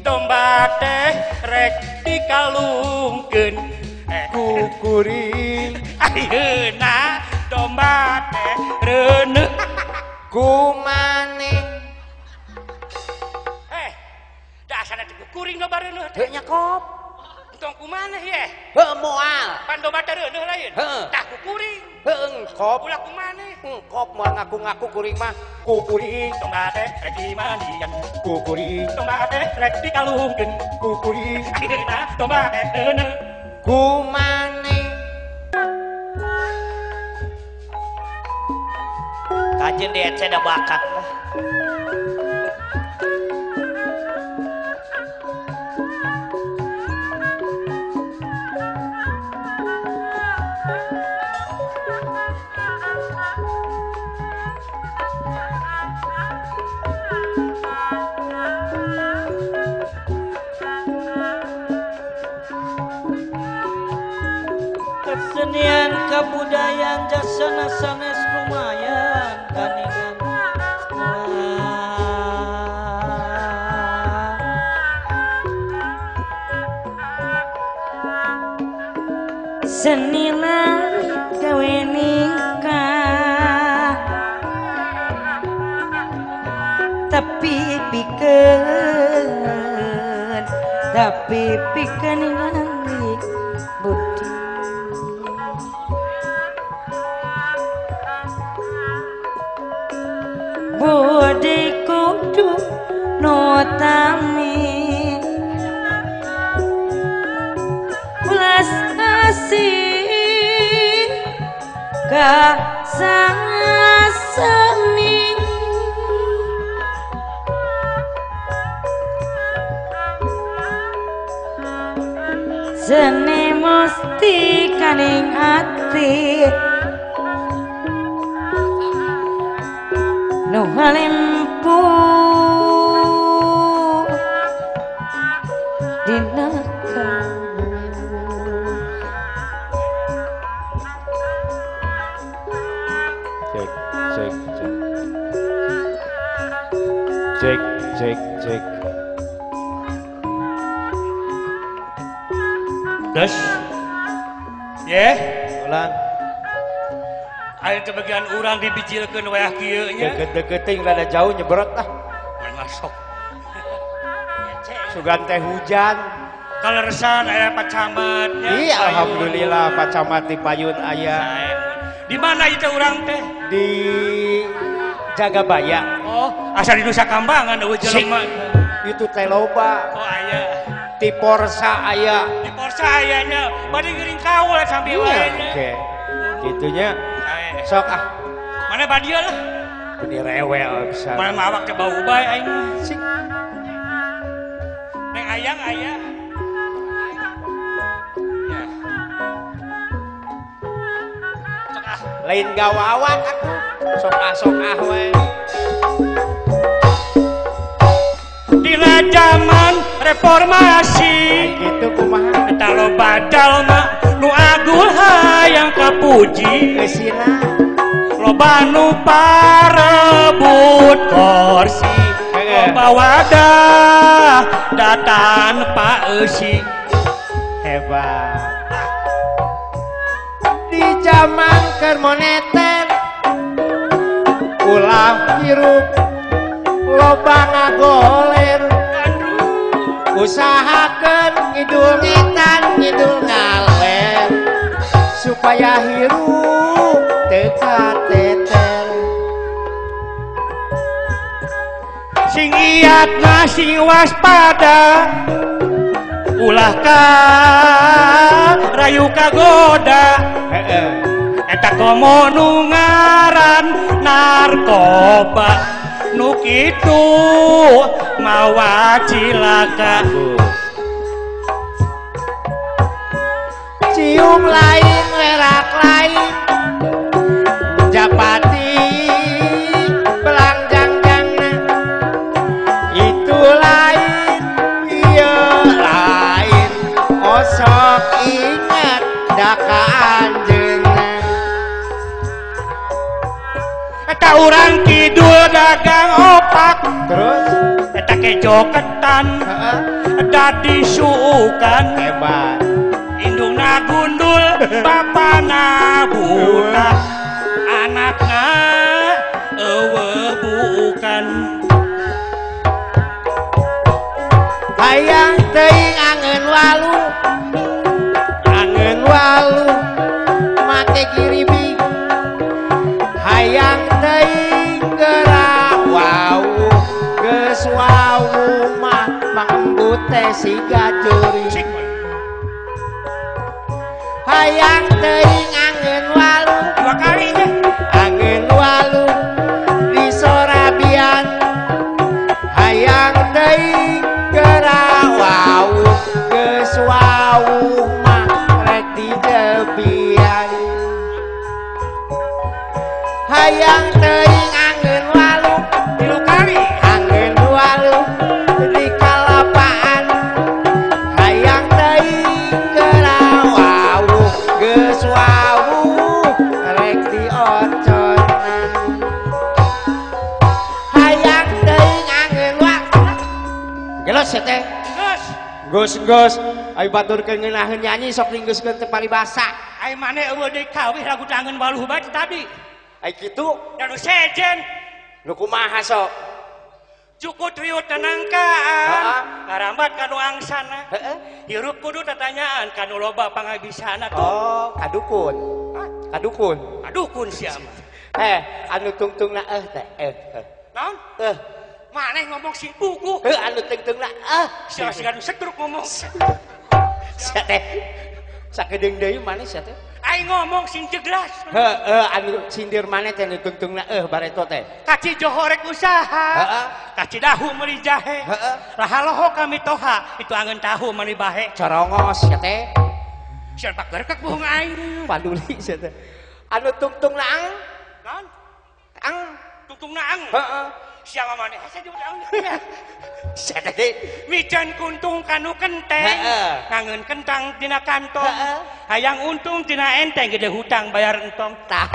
domba teh rek dikalungkeun kukuring ayeuna domba teh reuneuh kumane dasana teh kuring domba reuneuh teu nyakop tong kumaneh ye heuh moal pan domba teh reuneuh lain tah kuring heuh engkop ulah kumaneh engkop moal ngaku-ngaku kuring mah kukuring domba teh rek dimandian kukuring domba teh rek dikalungkeun kukuring ayeuna domba teh reuneuh kumane kajen di ece da bakat lah kesenian kebudayaan jasana sanes lumayan kaningan senilah gawe nikah tapi pikeun ningali budi budi kudu notami ulas asih ka sasani seni mesti kaning ati nu halimpu dina cek terus ye ulan ayeuna teh bagian urang dibijilkeun wayah kieu nya deket-deketing rada jauh nyebrot lah masuk sugan teh hujan kaleresan aya pacamatnya iya alhamdulillah Pak Camat di Payun aya di mana itu urang teh di Jagabaya oh asal di Nusa Kambangan eueuh jelema itu teh loba oh aya di Porsa aya di Porsa ayanya bade geuring kaul sambil wae oke gitunya sok mana badia lah di rewel bisa mana mawak ke bau bae aing sik neng ayang aya lain gawawat atuh sok we dina zaman reformasi gitu kumaha eta loba jalma nu agul hayang kapuji geusina loba nu parebut kursi loba wadah datan paeusi hebat di zaman keur moneter ulah hirup loba ngagoler usahakeun ngidul ngetan ngidul ngaler supaya hirup teu kateter sing iatna sing waspada ulah ka rayu kagoda eta komo nu ngaran narkoba nu kitu mawa cilaka cium lain werak lain japati belangjang-jangna itu lain iya lain osok ingat daka anjeunna eta urang kidul dagang opak terus eta jogetan dadi suukan Hebat. indungna gundul bapana buta anakna eueuh bukan Hayang teuing angeun walu make giribi hayang teuing geura wau geus wau mah mangembut teh siga curi hayang teuing angeun walu dua kali deh angeun walu di Sorabian hayang teuing geura wau geus wau mah rek di Jebian hayang teuing angeun walu tilu kali angeun walu di Kalapaan hayang teuing geura wau geus wau rek di Oconan hayang teuing angeun walu gelos ya teh Gus ayo baturkeun ngeunaheun nyanyi sok ninggeuskeun teh paribasa ai mane eueuh deui kawih lagu dangeun waluh bae tadi ai kitu dan sejen nu kumaha sok cukup riut tenangkaan ngarambat kanu angsana hirup kudu tatanyaan kanu loba pangabisana tuh oh kadukun adukun siapa anu tungtungna teh naon maneh ngomong sing buku anu tungtungna sia gaduh setruk ngomong sia teh sakedeung deui maneh sia teh ai ngomong sing jeglas anu sindir maneh teh anu tungtungna bareto teh kaci johorek usaha kaci dahu meuli jahe lahaloho kami toha itu angeun tahu meuli bahe corongos sia teh sia pagerkek buhung aing paduli sia teh anu tungtungna naon ang tungtungna ang siapa maneh saya juga ang sia teh mican kuntung kanu kenteng ngangeun kentang dina kantong hayang untung tina enteng gede hutang bayar entong tah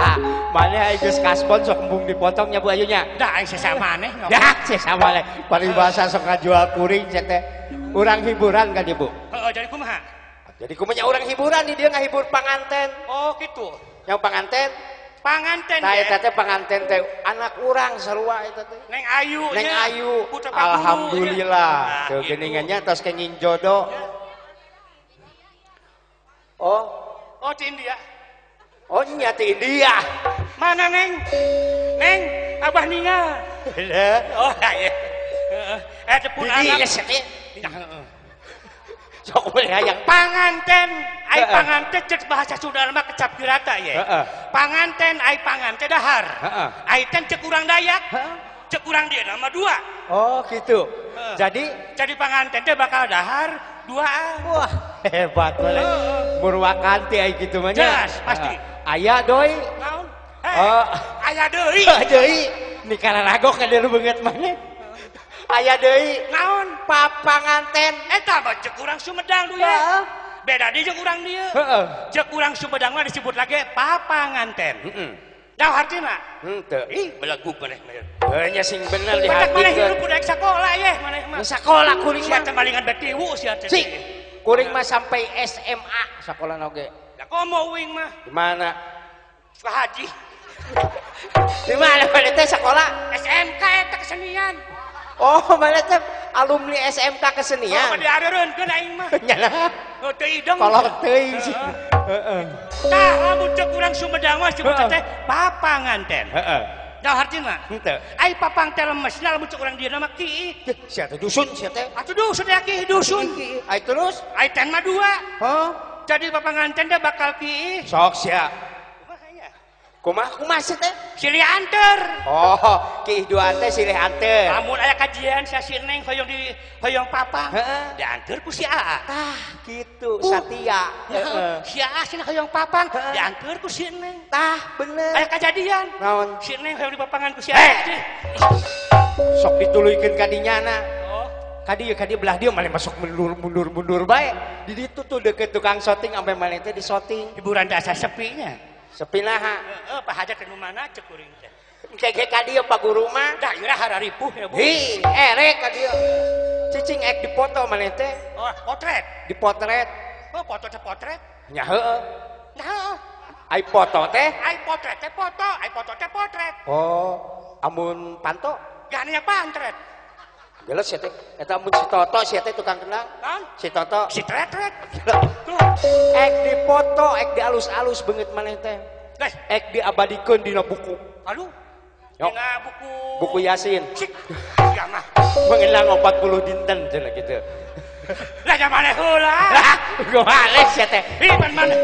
maneh geus kaspon sok embung dipotongnya Bu Ayunya da ai sesama maneh dah sesama le paribasa sok ngajual kuring sia teh urang hiburan ka dieu Bu heeh jadi kumaha jadi kumaha urang hiburan di dieu ngahibur panganten oh kitu yang panganten tah eta teh panganten teh anak urang sarua eta teh Neng Ayu Neng Ayu alhamdulillah teu geuningannya tos kenging jodoh oh di India oh nya ti India mana neng abah ningal oh iya tepun anak sok we hayang panganten ai panganten cek bahasa Sunda mah kecap kirata ya panganten ai panganten dahar ai ten cek urang Dayak cek urang dia nama dua oh gitu jadi panganten teh bakal dahar duaan wah hebat boleh murwakanti ai kitu mah nya pasti aya doi naon aya deui nikah ragok ka dieu beungeut maneh aya deui naon papanganten eta mah cek urang Sumedang dulu ya beda di cek urang dieu cek urang Sumedang mah disebut lagi papanganten dah artina henteu ih belagu maneh nya sing bener di hati maneh hati hirup budak sakola ye maneh mah sakola kuring mah sia malingan betiwu sia teh sik kuring mah sampai SMA sakola oge da komo uing mah di mana ka haji di mana mana teh sekolah SMK eta kesenian oh mana teh alumni SMK kesenian oh diareureunkeun aing mah nya oh teu ideng kolot teuing sih tah lamun cek urang Sumedang mah disebut teh papanganten dah artina henteu ai papang teh lemesna lamun cek urang dieu mah kieu sia teh dusun sia teh atuh dusun ya kieu dusun ai terus ai ten mah dua heuh jadi papanganten teh bakal kieu sok sia kumaha sih teh silih anter oh kiduan teh silih anter lamun aya kajian sia si Neng hoyong papa dianter ku si Aa gitu Satya si Aa cenah hoyong papang dianter ku si Neng bener aya kejadian naon si Neng hoyong di papangan ku si Aa sok dituluykeun ka dinyana kadieu belah dia malah masuk mundur bae di ditu tuh deket tukang syuting sampai malah teh di syuting hiburan dasar sepinya sepi naha Pak Hajat nu mana cek kuring teh Kayak ka dieu Pak Guru mah. Daerah hararipuh ya Bu. Hi, erek ka dieu. Cicing ek dipoto maneh teh. Oh, potret. Dipotret. Oh, foto teh potret. Nya heueuh. Nah, Ai foto teh. ai potret teh foto, ai foto teh potret. Oh, amun panto. Gana pantret. Geus ya teh. Eta amun si Toto sia teh tukang kenang. Kan? Si Toto. Si tret-tret. Tuh. Ek dipoto, ek dialus-alus beungeut maneh teh. Guys, Ek diabadikeun dina buku. aduh. Yok. Dina buku. Buku Yasin. Sik. Ya mah. Mengilang 40 dinten cenah kitu. Lah zamane heula. Gomales ya teh. Ih, mana?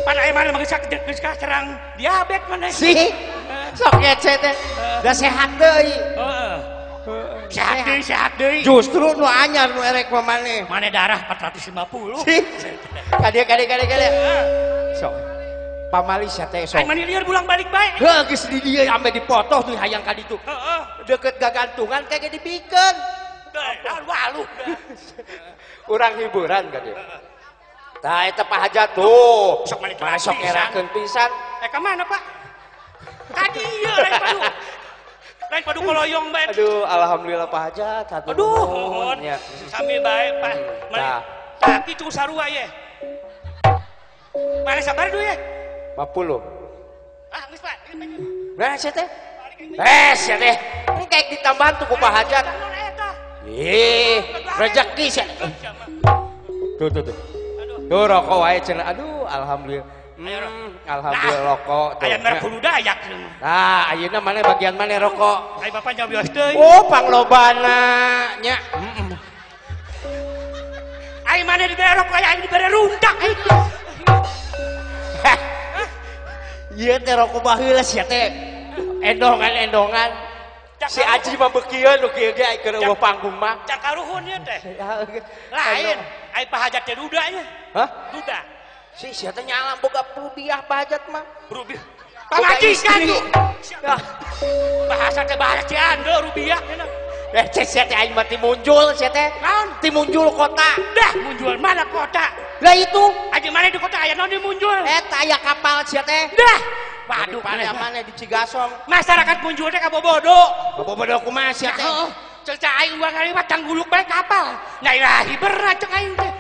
Pan aya mana manggeus geus serang diabetes mana? Si. Sok ngece teh. Da sehat deui. Heeh. Sehat deui. Justru nu anyar nu erek mah maneh. Mana darah 450. Si. Kade. Sok. Pamali sia teh sok. Ai mani lieur bulang balik bae. Heuh geus di dieu ame dipoto tuh hayang ka ditu. Heeh. Deket gagantungan kayak dipikeun. Waluh. Urang hiburan ka dieu. Tah eta Pak Hajat tuh. Sok mani Mana sok ngerakeun pisan. Ka mana, Pak? Tadi ieu lain padu. Lain padu koloyong bae. Aduh, alhamdulillah Pak Hajat. Aduh, mohon. Ya. Sambil bae, Pak. Tah. Tapi cu sarua ye. Mana sabar dulu ye? 50. Ah, geus Pak. Nah, sia teh. Sia teh. Engke ditambahan tuh ku Pak Hajat. Ih, rezeki sia. Tuh. Tuh rokok wae cenah. Aduh, alhamdulillah. Alhamdulillah rokok. Aya merek hulu Dayak. Nah, ayeuna maneh bagian maneh rokok. Ai Bapak nyawios deui. Oh, panglobana nya. Ai mana dibere rokok aya dibere rundak. Ieu teh rokok baheula sia teh. Endongan. Si Aji mah beukieun nu kieu ge ai keur eueuh panggung mah. Cak karuhun ieu teh. Lain, ai Pak Hajat teh duda nya. Hah? Duda. Si sia teh nyalam boga rupiah Pak Hajat mah. Rupiah. Boga Pangajikan istri. tuh. Bahasa teh bahasa Ciando rupiah. Cek sia teh aing mah ti munjul sia teh. Naon? Ti munjul kota. Dah munjul mana kota? Lah itu Aja mana di kota aya naon di munjul? eta aya kapal sia teh. Dah. Waduh, pada mana di Cigasong. masyarakat munjul teh kabobodo. Bobodo kumaha sia teh. Heeh. Cerita aing uang ngaliwat cangguluk bae kapal. Nyai ilahi berat cek aing teh.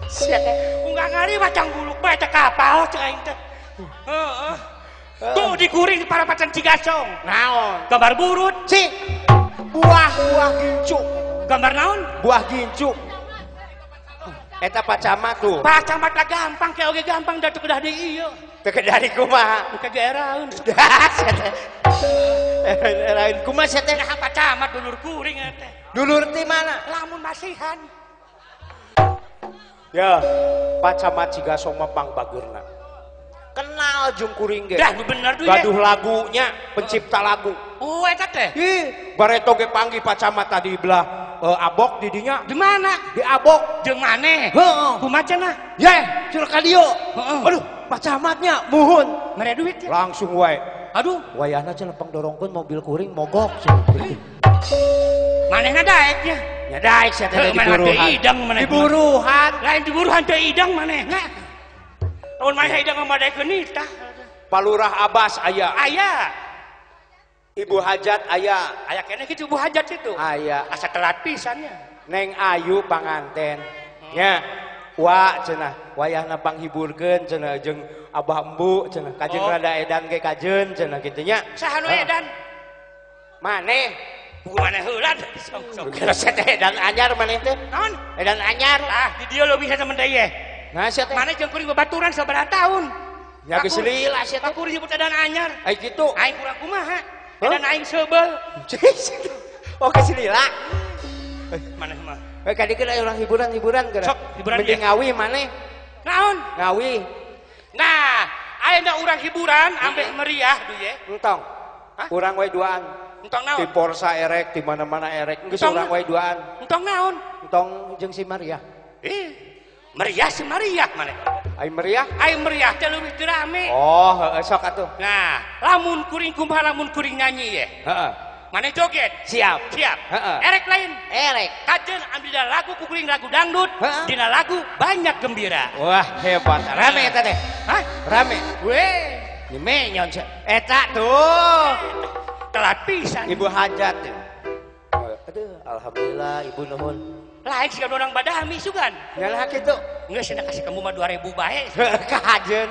Sia teh. Unggang ngaliwat cangguluk bae teh kapal cek aing teh. Heeh. Tuh dikuring para pacan Cigasong. Naon? Gambar burut. Si buah gincu. Gambar naon? Buah gincu. Eta pacamat tuh. Pak camat lah gampang kayak oge gampang datu kedah di ieu. Teu dari kumaha. Buka geeraeun. Dah sia teh. Lain kumaha sia teh? Nah Pak camat dulur kuring teh. Dulur ti mana? Lamun masihan. Ya, pacamat Cigasong mah pangbageurna. Kenal jeung kuring ge. Dah nu bener tuh ya. Gaduh lagunya, pencipta lagu. Oh eta teh. Ih, bareto ge panggih pacamat tadi belah abok di dinya. Di mana? Di abok. Jeung maneh? Heeh. Kumaha cenah? Yeh, cenah ka dieu. Heeh. Aduh, pacamatnya muhun. Mere duit ya? Langsung wae. Aduh, Wayahna cenah pangdorongkeun mobil kuring mogok cenah. manehna daeknya. Ya daek sia teh Mana teu idang maneh. Diburuhan. Lain diburuhan teu idang manehna. Tahun maneh idang ngadaekeun nitah. Palurah Abbas aya. Aya. Ibu Hajat aya. Aya keneh kitu Bu Hajat itu. Aya. Asa telat pisannya. Neng Ayu panganten. Nya. Wa cenah wayahna panghiburkeun cenah jeung Abah Embu cenah kajeng rada edan ge kajeun cenah kitu nya. Saha nu edan? Maneh Buku maneh heula sok-sok. geus teh edan anyar maneh teh. Naon? Edan anyar. Ah, di dieu leuwih eta mendai ye. Nah sia teh. Maneh jeung kuring babaturan sabaraha taun? Ya geus lila sia teh. Kuring nyebut edan anyar. Ai kitu. Aing kurang kumaha? Edan aing seubel. Oh geus lila. Maneh mah. Kadikeun aya urang hiburan-hiburan geura. Sok, hiburan mending dia. ngawi maneh. Naon? Ngawi. Nah, ayeuna urang hiburan ambeh meriah duh ye. Entong. Hah? Urang wae duaan. Entong Di naon? Porsa erek, di mana-mana erek. Geus Entong urang na- wae duaan. Entong naon? Entong jeung si Maria. Meriah si meriah maneh. Ai meriah. Ai meriah teh leuwih teu rame. Oh, heeh sok atuh. Nah, lamun kuring kumaha lamun kuring nyanyi ye. Heeh. Maneh joget. Siap. Siap. Heeh. Erek lain. Erek. Kajen ambil dina lagu kukuring lagu dangdut. Heeh. Dina lagu banyak gembira. Wah, hebat. Rame eta teh. Hah? Rame. Weh. Ini menyon sia. Eta tuh. telat pisan. Ibu hajat ya. Aduh, alhamdulillah ibu nuhun. Lain sih orang badami sugan. Nyalah kitu. Nggak sih kasih kamu mah 2000 bae. Kahajeun.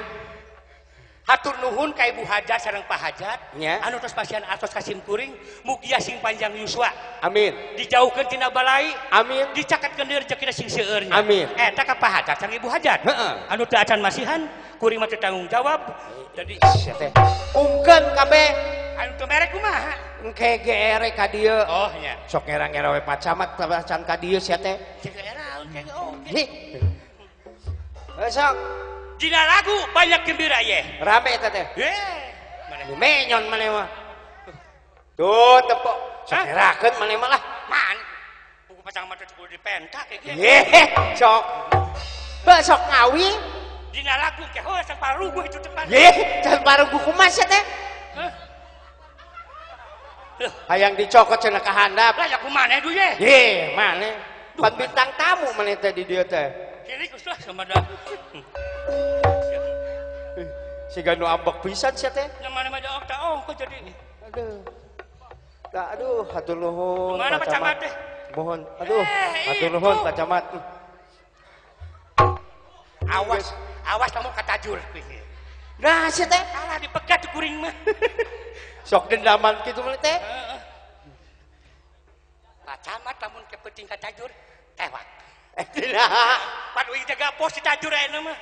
Hatur nuhun ka Ibu Hajat sareng Pak Hajat. Nya. Anu tos pasien atos kasim kuring mugia sing panjang yuswa. Amin. Dijauhkeun tina balai. Amin. Dicaketkeun deui rezekina sing seueurnya. Amin. Eta ka Pak Hajat sareng Ibu Hajat. Heeh. Anu teu acan masihan kuring mah teu tanggung jawab. Jadi sia teh. Ungkeun kabeh. anu teu merek kumaha? Engke geere ka dieu. Oh nya. Sok ngera-ngera we pacamat can ka dieu sia teh. Cek era kayak oh. Hi. Sok. Dina lagu banyak gembira ye. Rame eta teh. Mana? Menyon maneh mah. Tuh tepok. Sok ngerakeun maneh mah lah. Man. Buku pasang mata kudu dipentak kayak gitu. Ye, sok. Sok ngawi. Dina lagu ke heuh saparugu itu depan. Ye, can barugu kumaha sia teh? Heh. Loh, Hayang dicokot cenah ka handap. lah ya kumaneh du ye. Ye, maneh. Pan bintang tamu maneh teh di dieu teh. Kini kuslah sama dah. Siga nu ambek pisan sia teh. Namanya mah daok taong kok jadi. Aduh. Tak aduh, hatur nuhun. Mana Pak Camat teh? Mohon. Aduh, hatur itu. nuhun Pak Camat. Awas kamu katajur. Nah, sia teh. Alah dipegat tuh kuring mah. Sok dendaman kitu mah teh. Pak Camat lamun kepenting katajur tewak. Tidak. Padu jaga pos di tajur ayeuna mah.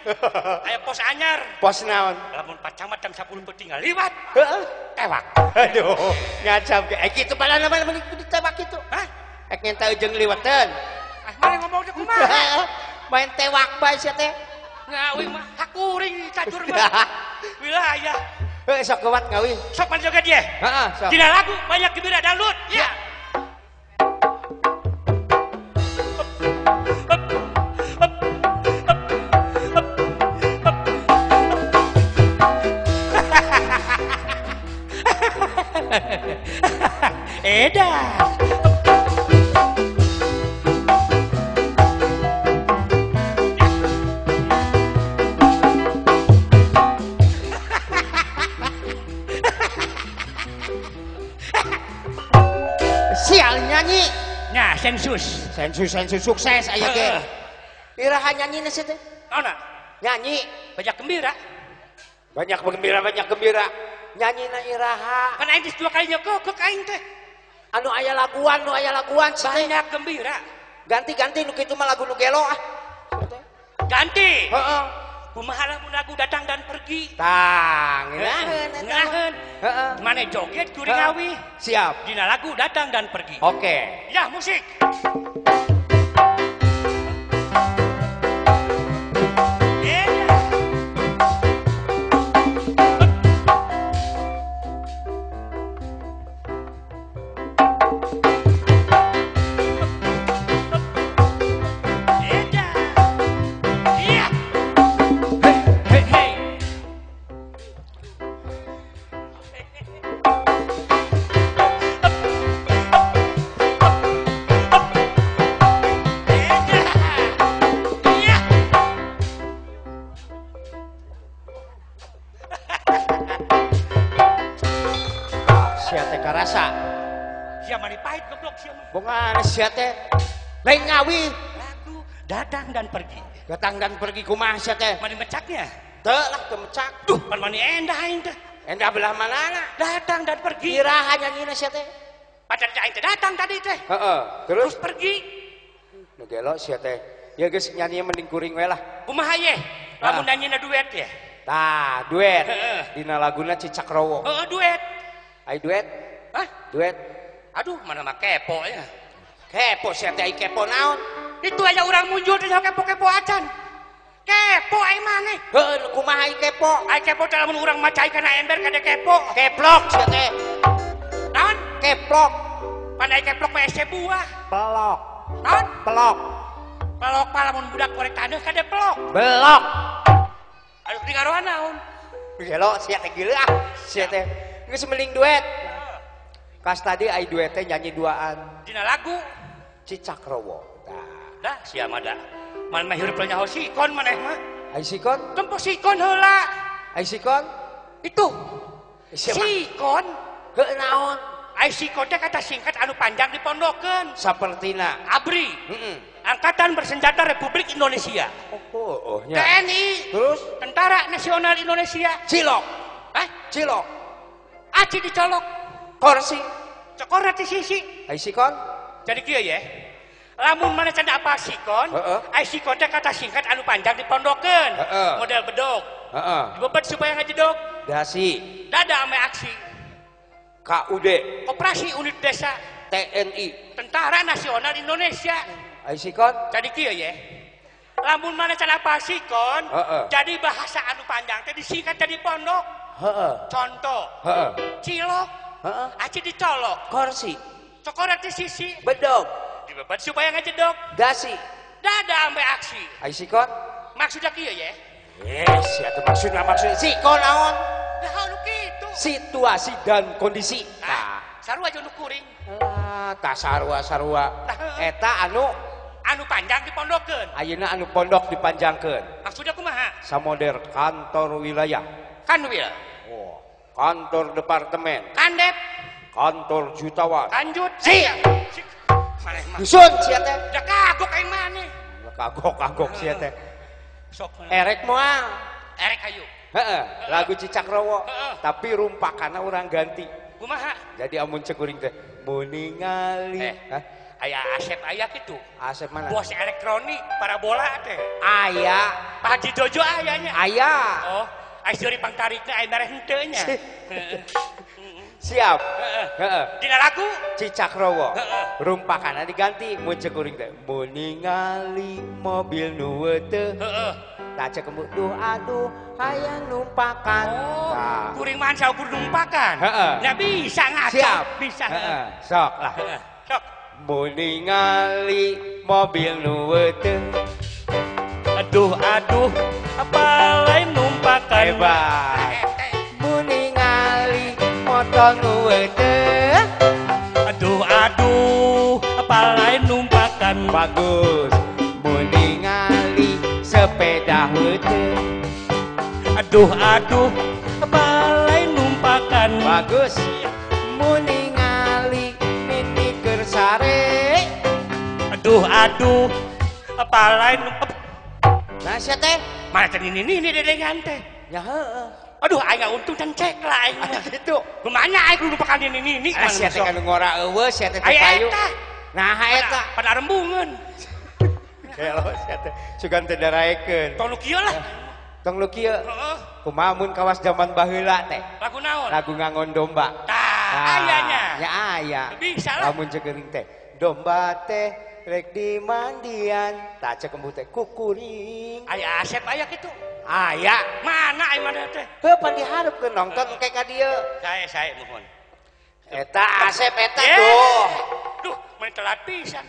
Aya pos anyar. Pos naon? Lamun Pak Camat jam 10 tinggal liwat. Heeh. Tewak. Aduh, ngacam ke. Kitu pada nama ditembak kitu. Hah? Ek ngenta ujung liwetan. Ah, mana ngomong teh kumaha? Main tewak bae sia teh. Ngawi mah hakuring tajur mah. Wilayah. Heuh sok kuat ngawi. Sok mana joget ye? Heeh, sok. Dina lagu banyak gembira dangdut. Ya. Edah. Sial nyanyi. Nah, sensus. Sensus sukses aya ge. Iraha nyanyina sia teh. Naonna? Nyanyi. Banyak gembira. Banyak gembira. Nyanyina iraha. Kan aing geus 2 kali nyokok aing teh. Anu aya laguan sia teh. Banyak gembira. Ganti nu kitu mah lagu nu gelo ah. Ganti. Heeh. Kumaha lagu datang dan pergi. Tang, ngeunaheun eta. Ngeunaheun. Heeh. Mane joget kuring ngawi. Siap. Dina lagu datang dan pergi. Oke. Ya, musik. Karasa. Sia mani pahit goblok sia mah. Bunga sia teh. Lain ngawi. Lagu datang dan pergi. Datang dan pergi kumaha sia teh? Mani mecaknya. Teu lah teu mecak. Duh, pan mani endah aing teh. Endah belah manana? Datang dan pergi. Iraha nyanyina sia teh. Pacar aing teh datang tadi teh. Heeh. Terus Terus pergi. nu gelo sia teh. Ya geus nyanyi mending kuring we lah. Kumaha ye? Lamun nanyina duet ya. Tah, duet. Heeh. Dina laguna Cicak Rowo. Heeh, duet. Ai duet. Hah? Duet. Aduh, mana mah kepo ya. Kepo sia teh ai kepo naon? Itu aja orang muncul di kepo-kepo acan. Kepo ai maneh. Heuh, kumaha ai kepo? Ai kepo teh lamun urang macai kana ember kada kepo. Keplok sia teh. Naon? Keplok. Pandai keplok mah ese buah. Pelok. Naon? Pelok. Pelok lamun budak korek taneuh kada pelok. Belok. Aduh di ngaroan naon? Gelo sia teh geuleuh ah. Sia teh geus mending duet. Kas tadi ai duet teh nyanyi duaan. Dina lagu Cicak Rowo. dah sia mah da. Man mah hirup nyaho sikon maneh mah. Ai sikon? Tempo sikon heula. Ai sikon? Itu. Sia mah. Sikon. Heuh naon? Ai sikon teh kata singkat anu panjang dipondokeun. Sapertina ABRI. Angkatan Bersenjata Republik Indonesia. Oh, nya. TNI. Terus Tentara Nasional Indonesia. cilok. Hah? Cilok. Aci dicolok. Korsi. Cokor ti sisi. Ai sikon? Jadi kieu ya. Lamun mana canda apa sikon? Ai sikon teh kata singkat anu panjang dipondokeun. Model bedog. Heeh. Dibebet supaya ngajedog. Dasi. Dada ame aksi. KUD. Operasi Unit Desa. TNI. Tentara Nasional Indonesia. Ai sikon? Jadi kieu ya. Lamun mana canda apa sikon? Jadi bahasa anu panjang teh disingkat jadi pondok. Heeh. Contoh. Heeh. Cilok. Heeh. Aci dicolok. Korsi. Cokor ti sisi. Bedog. Dibebet supaya ngajedog. Dasi. Dada ame aksi. Ai sikon? Maksudnya kieu ya. Yes, ya tuh maksudnya sikon naon? Nah, anu kitu. Situasi dan kondisi. Nah, sarua jeung nu kuring. Tah sarua. Eta anu Panjang dipondokeun. ayeuna anu pondok dipanjangkeun. Maksudnya kumaha? Samoder kantor wilayah. Kanwil. Oh, kantor departemen, Kandep. kantor jutawan. Kanjut. Sia. Maneh mah. Dusun sia teh. Da kagok aing maneh. Kagok sia teh. Sok. Erek moal. Erek hayu. Heeh, lagu Cicak Rowo. Heeh. Tapi rumpakanna urang ganti. Kumaha? Jadi amun cekuring teh mun ningali. Aya Asep aya kitu. Asep mana? Bos elektronik parabola teh. Aya. Pak Haji Jojo ayanya. Aya. Oh, aya seuri pangtarikna aya mere henteu nya. Siap. Heeh. Dina lagu Cicak Rowo. Rumpakanna diganti mun cekuring teh mun ningali mobil nu teu. heeh. Tah cek aduh hayang numpakan. Oh, kuring mah saukur numpakan. Heeh. Nah bisa ngaco. Siap. Bisa. Heeh. Sok lah. Heeh. Sok. Mun ningali mobil nu teu. Aduh, apa lain numpakan. Hebat. Mun ningali motor nu teu. Aduh, apa lain numpakan. Bagus. Mun ningali sepeda teu. Aduh, apa lain numpakan. Bagus. Mun ningali mini keur sare. Aduh, apa lain numpakan. Nah sia teh Mana teh ini dedengan teh. ya heeh. Aduh, aing untung can cek lah aing mah. Gitu. Kumanya aing numpakan ini. Sia teh kan ngora eueuh sia teh Aya payu. eta. Nah eta. Pada rembungeun. Kelo sia teh sugan teu daraekeun. Tong lu kieu lah. Tong lu kieu. Heeh. Kumaha mun kawas zaman baheula teh? Lagu naon? Lagu ngangon domba. Ayanya. Ya aya. Bisa lah. Lamun ceuring teh. Domba teh rek di mandian, tak cek kembut teh kukuring. Aya Asep aya kitu. Aya. Mana ai mana teh? Heuh pan dihareupeun nongton engke ka dieu. Saya mohon. Eta Asep eta tuh. Duh, mun telat pisan.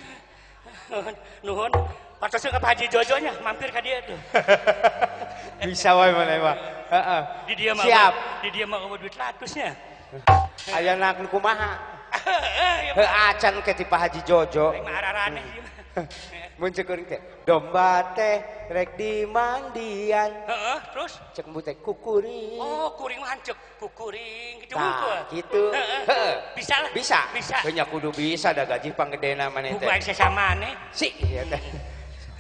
Nuhun. Pantos ke Pak Haji Jojo nya mampir ka dieu tuh. Bisa wae maneh mah. Heeh. Di dia mah. Siap. Di dia mah eueuh duit 100 nya. Ayeuna kumaha? Heuh acan ke ti Pak Haji Jojo. Rek mah araraneh ieu mah. Mun cekuring teh domba teh rek di mandian. Heeh, terus Cek kembut teh kukuring. oh, kuring mah hancuk kukuring gitu Tah, gitu. Heeh. Bisa lah. Bisa. Bisa. Teu nya kudu bisa da gaji panggedena maneh Buku teh. aing sasamane. Si ieu teh.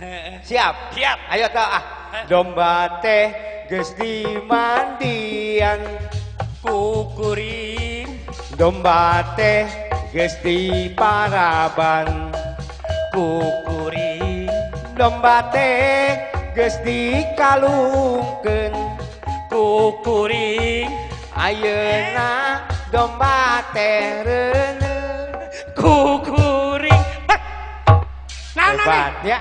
Heeh. Siap. Siap. Ayo tah ah. Domba teh geus di mandian. Kukuring Domba teh geus di paraban. kukuring Domba teh geus dikalungkeun. kukuring Ayeuna domba teh reuneu. kukuring. Naon maneh? Hebat ya.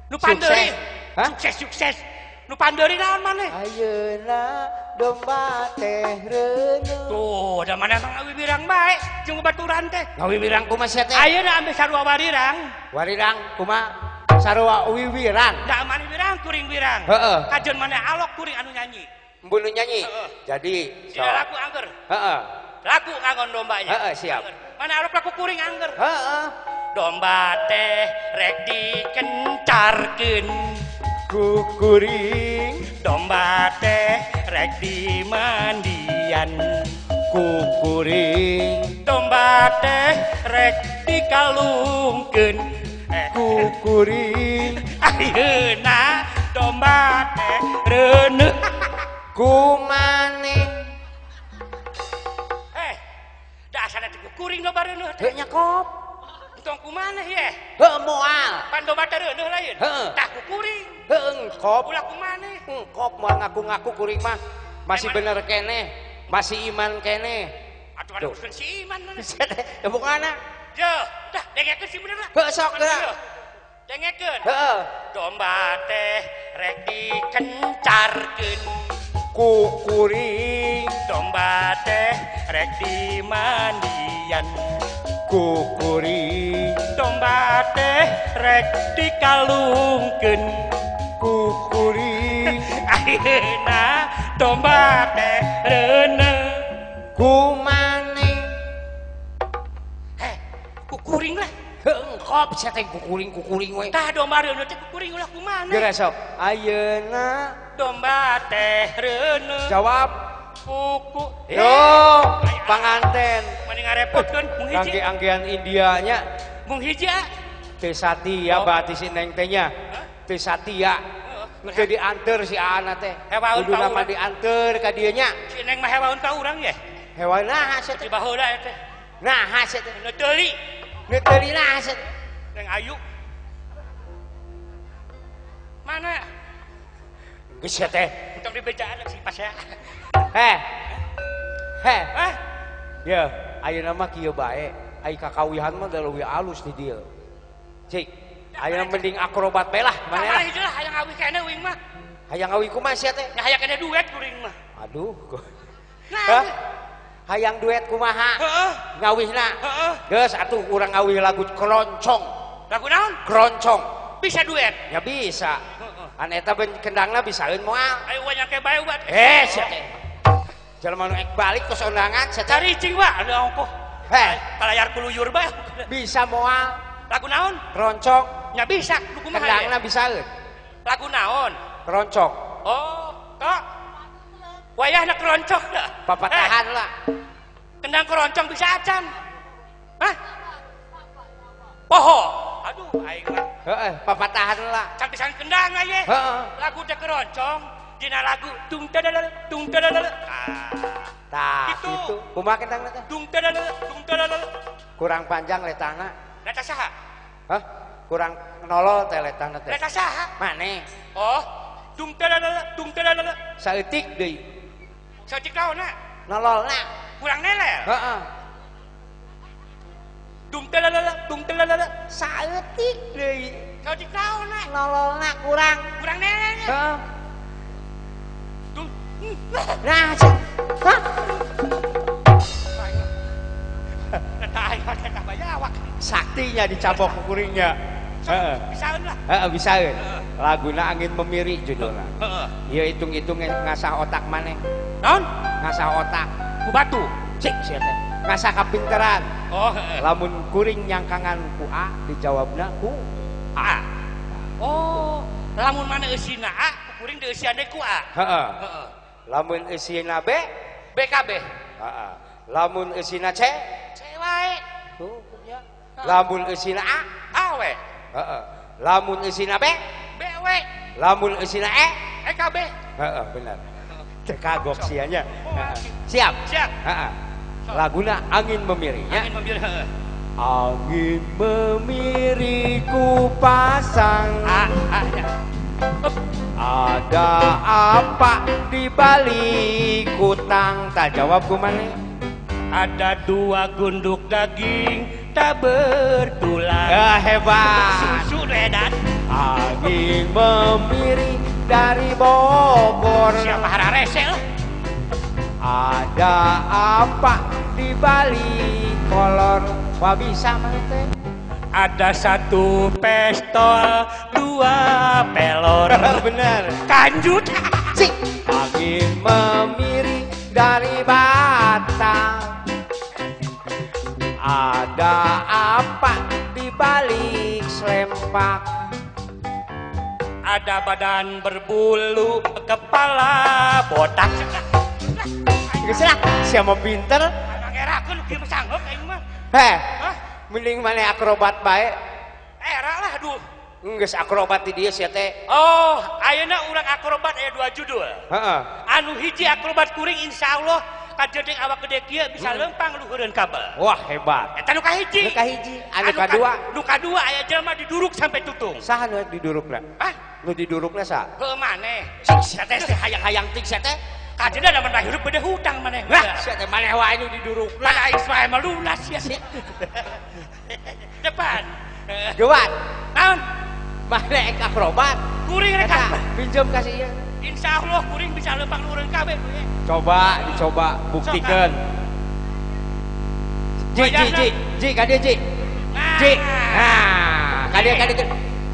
Nu pandeuri. Sukses. Hah? Sukses. Nu pandeuri naon maneh? Ayeuna domba teh reuneu. Tuh, da mana mah ngawiwirang bae jeung baturan teh. Ngawiwirang kumaha sia teh? Ayeuna ambe sarua warirang. Warirang kumaha? Sarua wiwirang. Da mana wirang kuring wirang. Heeh. Kajeun maneh alok kuring anu nyanyi. Embun nu nyanyi. Heeh. Jadi Dina lagu angger. Heeh. Lagu ngangon dombanya. Heeh, siap. Mana alok lagu kuring angger. Heeh. Domba teh rek dikencarkeun. Kukuring Domba teh rek dimandian. kukuring domba teh rek dikalungkeun kukuring ayeuna domba teh reuneuh kumane dasarna teh kukuring domba reuneuh teu nyakop entong kumaneh ye heuh moal pan domba teh reuneuh lain Heeh. tah kukuring heuh engkop ulah kumaneh engkop moal ngaku-ngaku kuring mah masih bener keneh masih iman keneh atuh ada urusan si iman mana ya bukana yo dah dengekeun si bener lah heuh sok geura dengekeun heuh domba teh rek dikencarkeun kukuring domba teh rek dimandian kukuring domba teh rek dikalungkeun kukuring ayeuna domba teh reuneuh kumane kukuring lah heuh engkop sia teh kukuring we tah domba reuneuh teh kukuring ulah kumaneh geura sok ayeuna domba teh reuneuh jawab kuku yo panganten mending ngarepotkeun mung hiji angge-anggean Indianya mung hiji teu satia berarti si neng teh nya teu satia teu dianteur si aana teh Hewaun kudu ka nama urang. dianteur ka dieu nya si neng mah hewaun ka urang ye hewan naha sia teh di baheula teh naha sia teh nu deuli nu teuing naha sia teh neng ayu mana geus sia teh entong dibejaan si pas ya heh ah ya ayeuna mah kieu bae ai kakawihan mah da leuwih alus di dieu cik ayeuna mending akrobat bae lah mana manehna hiji lah hayang awi kene uing mah hayang ngawi kumaha sia teh nya hayang kene duet kuring mah aduh nah hah hayang duet kumaha heeh ngawihna heeh geus atuh urang ngawih lagu keroncong lagu naon keroncong bisa duet ya bisa heeh an eta ben kendangna bisaeun moal ayo wanya ke bae ubat sia teh jelema nu ek balik tos undangan sia teh cari cing wa ada ongkoh palayar kuluyur bae bisa moal lagu naon keroncong nya bisa lu kumaha kendangna bisaeun lagu naon keroncong oh kok wayahna keroncong dah papatahan lah kendang keroncong bisa acan hah poho aduh aing mah heeh papatahan lah can pisan kendang aye heeh lagu teh keroncong dina lagu tung tadadal tah Gitu. kitu kumaha kendangna teh tung tadadal kurang panjang letana eta saha hah kurang nolol teh letana teh eta saha maneh oh tung tadadal saeutik deui saeutik naonna nololna kurang nelel heeh tung tadadal saeutik deui saeutik naonna nololna kurang kurang nelelnya heeh tung nah cek hah eta aing pakai kabayawak saktinya dicabok kukuringnya heeh bisaeun lah heeh bisaeun laguna angin memiri judulna heeh ieu hitung-hitung ngasah otak maneh naon ngasah otak ku batu cik sia teh ngasah kapinteran oh heeh lamun kuring nyangkangan ku A dijawabna ku A oh lamun mana eusina A kuring deui eusina ku A heeh heeh lamun eusina B BKB heeh lamun eusina C cewek tuh ya lamun eusina A awe heeh lamun eusina B BW lamun eusina E EKB heeh bener teu kagok sianya siap siap heeh laguna angin memiri nya angin membiru heeh angin memiri ku pasang ya ada apa di balik hutang tak jawab ku maneh ada dua gunduk daging tak bertulang ya hebat susu redan angin memiri dari Bogor siapa hararese lah ada apa di balik kolor wah bisa mah teh ada satu pistol dua pelor bener kanjut cik angin memiri dari Batam ada apa di balik Slempak ada badan berbulu kepala botak Geus lah, sia mah pinter. Ngerakeun kieu sanggup aing mah. Heh. Mending maneh akrobat bae. Era lah aduh. Geus akrobat di dieu sia teh. Oh, ayeuna urang akrobat aya 2 judul. Heeh. Anu hiji akrobat kuring insyaallah kajedeng awak gede kieu bisa lempang luhureun kabel. Wah, hebat. Eta nu kahiji. Nu kahiji, anu kadua. Nu kadua aya jelema diduruk sampai tutung. Saha nu didurukna? Hah? Nu didurukna saha? Heuh maneh. Sia teh hayang-hayang ting sia teh. Kadina da mah hirup bede hutang maneh. Wah, sia teh maneh wae nu didurukna. Mana aing mah emang lunas ya. Depan. Geuat. Naon? Maneh ek akrobat. Kuring rek. Pinjem ka si ieu. Insyaallah kuring bisa lempang luhureun kabeh. Dicoba buktikeun. Ji, ka dieu Ji. Ji. Nah, ka dieu.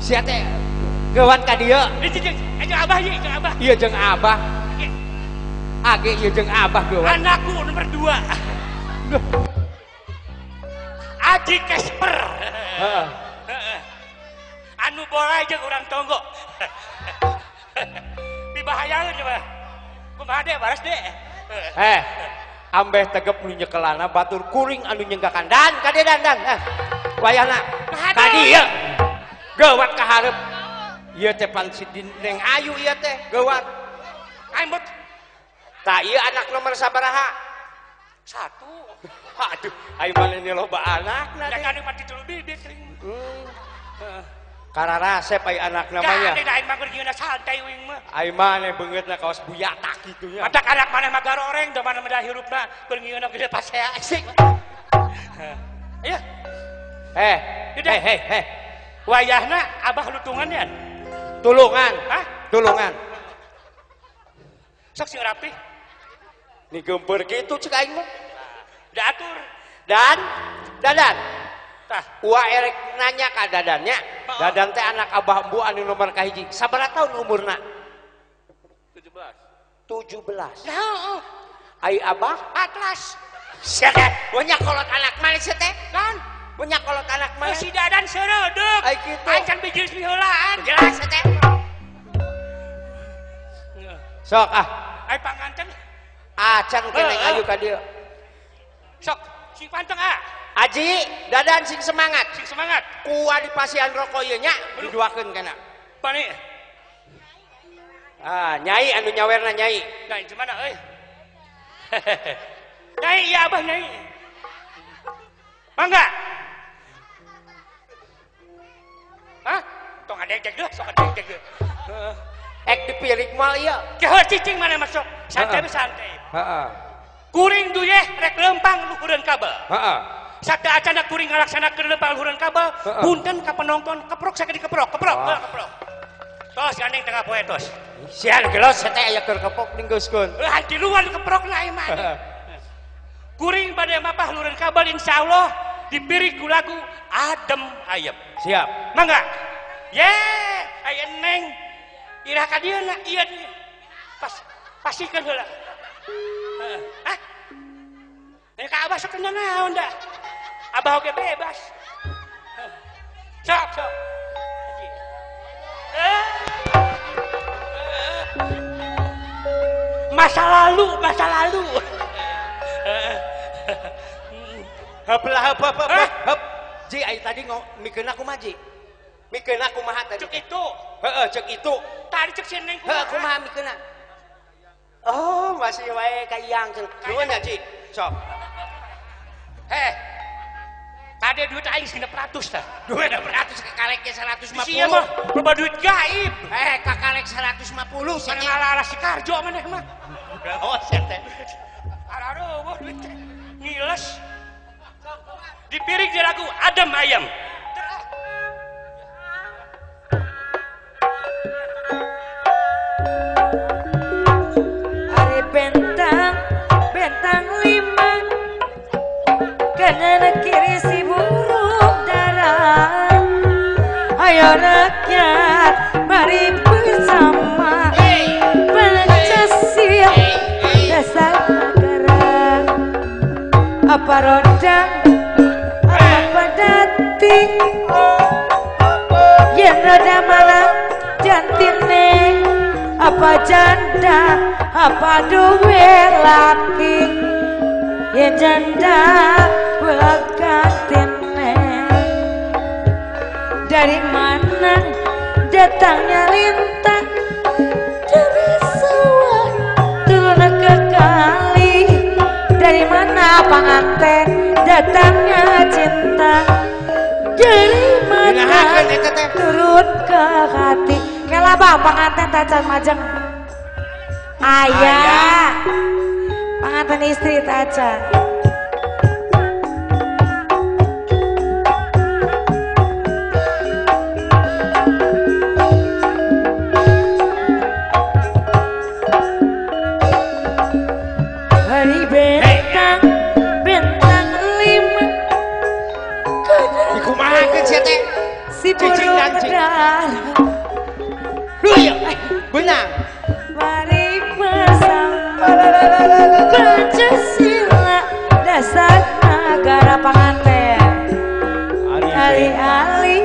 Sia teh geuat ka dieu. Jeung Abah ye, jeung Abah. Ieu jeung Abah. Age ieu jeung Abah geuat. Anakku nomor 2. Aji Kesper. Heeh. Anu boleh jeung urang tonggo. Dibahayaeun coba. Kumaha deh baras deh. Ambeh tegep nu nyekelana batur kuring anu nyenggakan dan ka dieu dan. Wayahna ka dieu. Geuat ka hareup. Ieu teh pan si Neng Ayu ieu teh geuat. Aing mot. Tah ieu anak nomor sabaraha? 1. Aduh, aing mah ini loba anakna. Da kan mati tuluy bibit teuing. Kararasep aya anak namanya. Da aing mah geuna santai uing mah. Aing mah ane beungeutna kaos buyatak kitu nya. Matak anak maneh mah garoreng da mana mah hirupna keur ngieuna gede pasea asik. Aya. Heh. Wayahna Abah lutungan ya. Tulungan. Hah? Tulungan. Sok sing rapi. Ni geumpeur kitu ceuk aing mah. Da atur. Dadan. Tah, Ua erek nanya ka Dadannya. Dadan teh anak Abah Embu anu nomor kahiji. Sabaraha taun umurna? 17. Nah, Ai Abah atlas. sia teh nya kolot anak maneh sia teh. Kan? Nya kolot anak maneh. Si Dadan seureudeuh. Ai kitu. Aing can bijil heulaan. Jelas sia teh. Sok Ai panganten. acan keneng ayu ka dieu. Sok sing panteng Aji, Dadan sing semangat. Sing semangat. Kua di pasian rokok ieu nya diduakeun kana. Pani. Nyai anu nyawerna nyai. Nyai di mana euy? Nyai iya Abah nyai. Mangga. Hah? Tong adeg-deg deuh, sok adeg-deg deuh. Ek dipirik mal ieu. Keheuh cicing mana masuk. Santai santai. Heeh. Kuring duyeh rek lempang luhureun kabel. Heeh. Sakda acana kuring ngalaksanakeun lempang luhureun kabel, punten ka penonton keprok sakit dikeprok, keprok. Tos gandeng tengah poe tos. Sian gelos teh aya keur kepok ninggeuskeun. Di luar keprokna ieu mah. Kuring bade mapah luhureun kabel insyaallah dipirik ku lagu Adem Ayem. Siap. Mangga. Ye, aya Neng. Irah ka dieuna, ieu pasikeun heula. Hah? Ka Abah sok naon da? Abah oge bebas. Sok. Masa lalu. Hep. Ji ai tadi mikeun aku mah Ji. Mikeun aku kumaha tadi? Cek itu. Heeh, cek itu. Tadi cek si Neng. Heeh, kumaha mikeunna? Oh, masih wae ka iang cenah. Nuhun ya Ji. Sok. Tadi duit aing 600 tah. 200 kakalek 150. Sia mah loba duit gaib. Kakalek 150 sia. Mana ngalah si Karjo maneh mah. Oh, sia teh. Aduh, duit ngiles. Dipirik di lagu Adem Ayem. Ari bentang 5 kanan kiri si buruk darah. Ayo rakyat mari bersama Pancasila dasar negara. Apa roda apa dati yen roda malah jantine apa apa janda apa duwe laki ya janda bekatine dari mana datangnya lintang dari sawah turun ke kali dari mana pengantin datangnya cinta dari mana turun ke hati kela bang pengantin tacan majeng ayah pengantin istri tacan hari bentang bentang 5 dikumahakeun sia teh si burung medar benang mari bersama Pancasila dasar negara pengantin alih-alih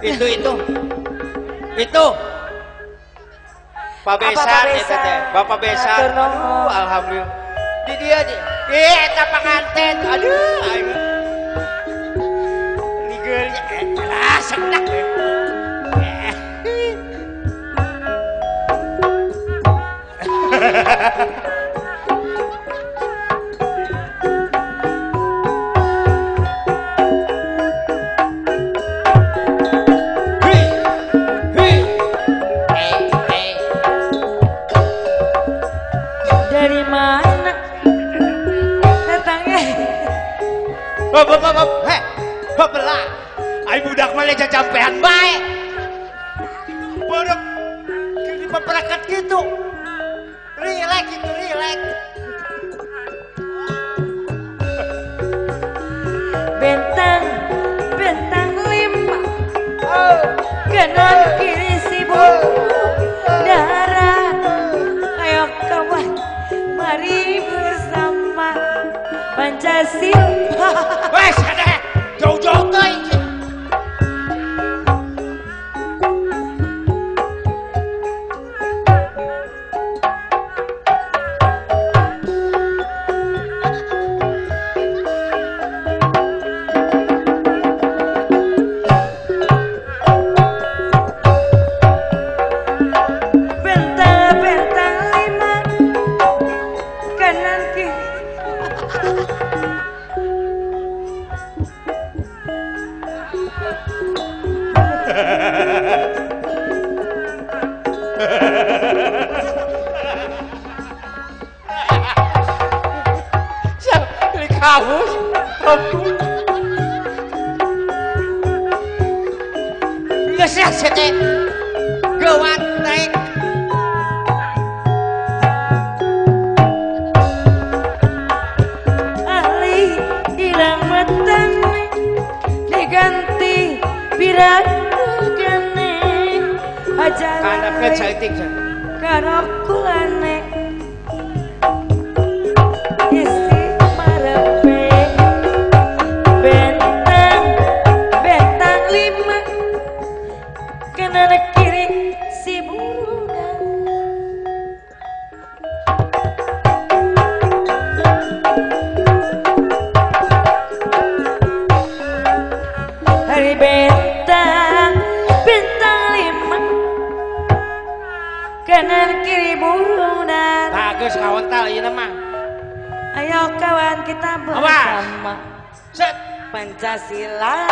itu Pak Besan itu teh Bapak Besan aduh alhamdulillah di dia eta pengantin aduh aing nigeulnya lah sendak dari mana datangnya belah ai budak mah leja campean bae borok di peperakat gitu relax gitu relax bentang bentang 5 kanan kiri si darah ayo kawan mari bersama Pancasila wes ada jauh-jauh teuing bentang bentang 5 kanan kiri Beli kamus, ampun. Geus ya teh. Gawat teh. alih hilang metan diganti biragane ajaran Kanapkeun saeutik. karokulane isi marepe bentang bentang 5 kanan kiri si burungan hari bentang bentang 5 kanan kiri burunan Bagus kawental ieu mah. ayo kawan kita bersama Set. Pancasila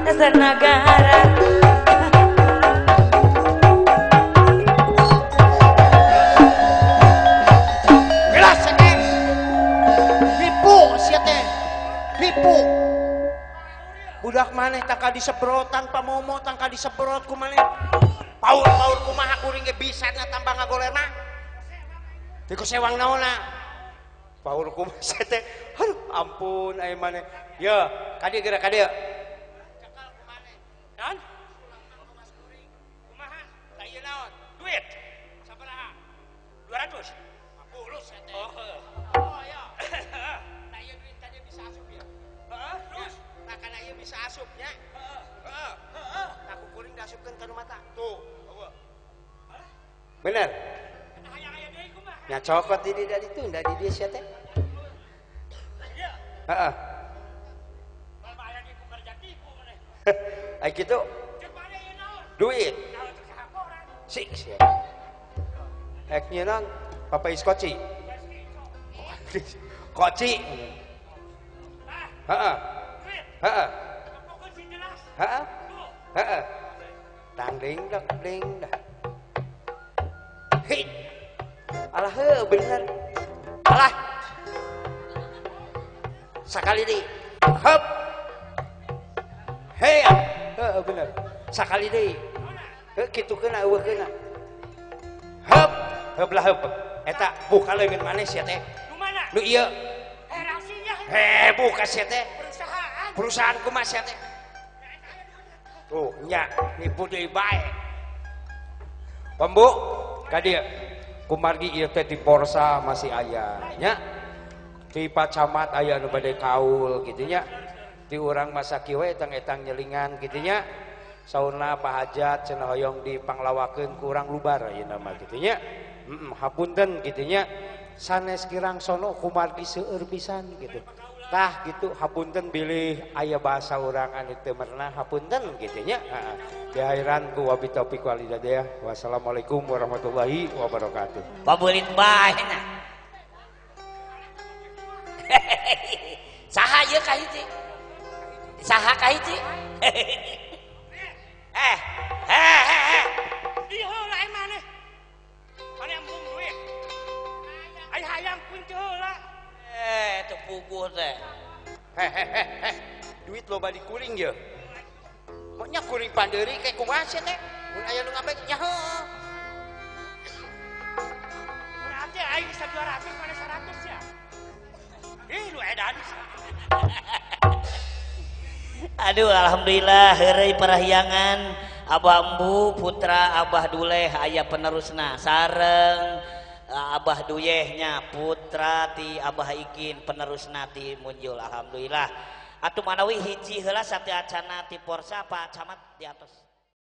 dasar negara Gelas teh. Nipu sia teh. Nipu. Budak maneh tangka diseprotan pamomo tangka diseprot ku maneh. Paur kumaha kuring ge bisana tambah ngagoler mah. Teu ku sewang naonna. Paur kumaha teh. Aduh ampun aya maneh. Ye, kadieu geura kadieu. Cekal ku maneh. Dan kumaha? Da ieu naon? Duit. Sabaraha? 200. 50 sia teh. Oh ya. Da ieu duit tadi bisa asup ya. Heeh, terus nah kana ieu bisa asupnya. Heeh. Heeh. Aku kuring diasupkeun ka nu mata. Tuh. Bener. Nya cokot di dia ditunda di dia sia teh. Heeh. Ai kitu. Duit. Sik sia. Ek nyeunang Papa Iskoci. Koci. Heeh. Heeh. Heeh. Heeh. Tang ding dak. Hei. Alah heuh bener. Alah. Sakali deui. Heup. Hei. Heuh bener. Sakali deui. Heuh kitukeun eueuhkeun. Heup. Heup lah heup. Eta buka leungeun manes ya teh. Nu mana? Nu ieu. Rasinya. Buka sia teh. Perusahaan. Perusahaan kumaha sia teh? Tuh, nya nipu deui bae. Pembu, ka dieu. Kumargi ieu teh di Porsa masih aya nya. Di Pacamat aya nu bade kaul kitu nya. Di urang masa kieu etang-etang nyelingan kitu nya. Saurna pahajat cenah hoyong dipanglawakeun ku urang lubar ayeuna mah kitu nya. Hapunten kitu nya. Sanes kirang sono kumargi seueur pisan gitu. Tah gitu hapunten bilih aya bahasa urang anu teu merenah hapunten kitu nya. Di akhiran ku wabillahi taufiq wal hidayah. Wassalamualaikum warahmatullahi wabarakatuh. Pabulin bae na. Saha ieu ka hiji? Saha ka hiji? Di heula emane. Ane embung duit. Ai hayang kunci heula. Teu puguh teh. Duit loba dikuring ye. Moknya kuring pandeuri kayak kumaha sia teh? Mun aya nu ngabek nya heuh. Berarti aing 200 mana 100 ya? Lu edan. Aduh alhamdulillah heureuy parahyangan Abah Embu putra Abah Duleh aya penerusna sareng Abah Duyehnya putra ti Abah Ikin penerusna ti Munjul alhamdulillah atuh manawi hiji heula sate acana ti Porsa Pak Camat di atas